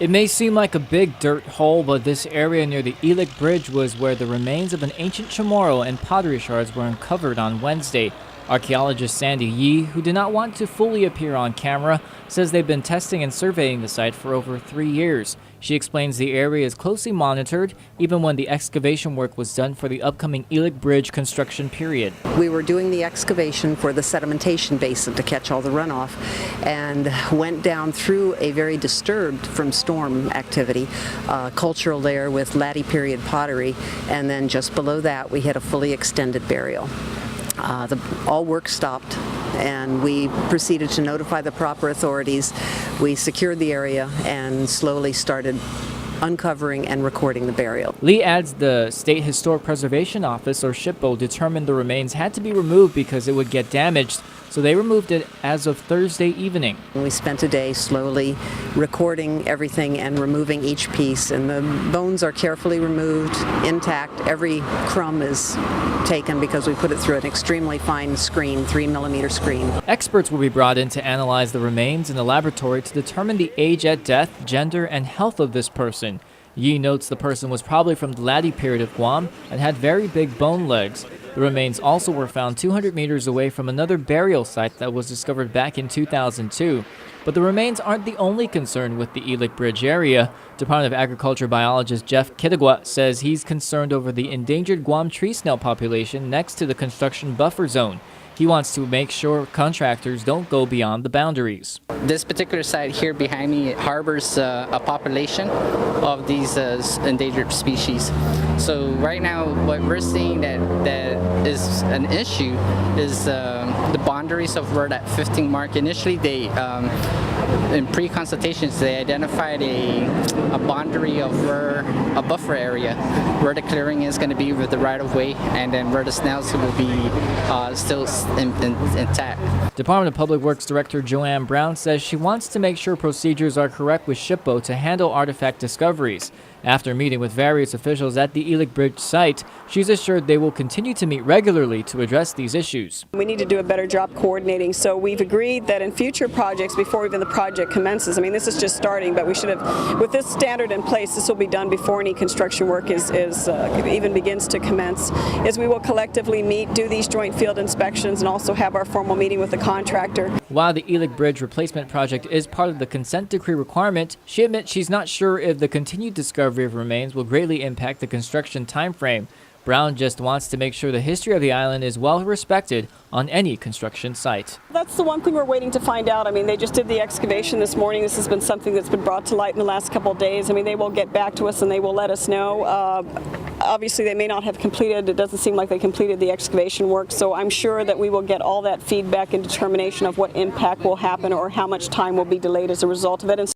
It may seem like a big dirt hole, but this area near the Ylig Bridge was where the remains of an ancient chamorro and pottery shards were uncovered on Wednesday. Archaeologist Sandy Yi, who did not want to fully appear on camera, says they've been testing and surveying the site for over 3 years. She explains the area is closely monitored, even when the excavation work was done for the upcoming Ylig Bridge construction period. We were doing the excavation for the sedimentation basin to catch all the runoff, and went down through a very disturbed from storm activity cultural layer with latte period pottery, and then just below that we had a fully extended burial. All work stopped, and we proceeded to notify the proper authorities. We secured the area and slowly started uncovering and recording the burial. Lee adds the State Historic Preservation Office, or SHPO, determined the remains had to be removed because it would get damaged, so they removed it as of Thursday evening. We spent a day slowly recording everything and removing each piece, and the bones are carefully removed, intact. Every crumb is taken because we put it through an extremely fine screen, 3mm screen. Experts will be brought in to analyze the remains in the laboratory to determine the age at death, gender, and health of this person. Yi notes the person was probably from the latte period of Guam and had very big bone legs. The remains also were found 200 meters away from another burial site that was discovered back in 2002. But the remains aren't the only concern with the Ylig Bridge area. Department of Agriculture biologist Jeff Kittigwa says he's concerned over the endangered Guam tree snail population next to the construction buffer zone. He wants to make sure contractors don't go beyond the boundaries. This particular site here behind me harbors a population of these endangered species. So right now what we're seeing that is an issue is the boundaries of where that 15 mark. Initially they, in pre-consultations, they identified a boundary of where a buffer area, where the clearing is going to be with the right-of-way, and then where the snails will be still intact. Department of Public Works Director Joanne Brown says she wants to make sure procedures are correct with SHPO to handle artifact discoveries. After meeting with various officials at the Ylig Bridge site, she's assured they will continue to meet regularly to address these issues. We need to do a better job coordinating, so we've agreed that in future projects, before even the project commences, I mean this is just starting, but we should have, with this standard in place, this will be done before any construction work even begins to commence, is we will collectively meet, do these joint field inspections, and also have our formal meeting with the contractor. While the Ylig Bridge replacement project is part of the consent decree requirement, she admits she's not sure if the continued discovery of remains will greatly impact the construction timeframe. Brown just wants to make sure the history of the island is well respected on any construction site. That's the one thing we're waiting to find out. I mean, they just did the excavation this morning. This has been something that's been brought to light in the last couple of days. I mean, they will get back to us and they will let us know. Obviously, they may not have completed, it doesn't seem like they completed the excavation work, so I'm sure that we will get all that feedback and determination of what impact will happen or how much time will be delayed as a result of it.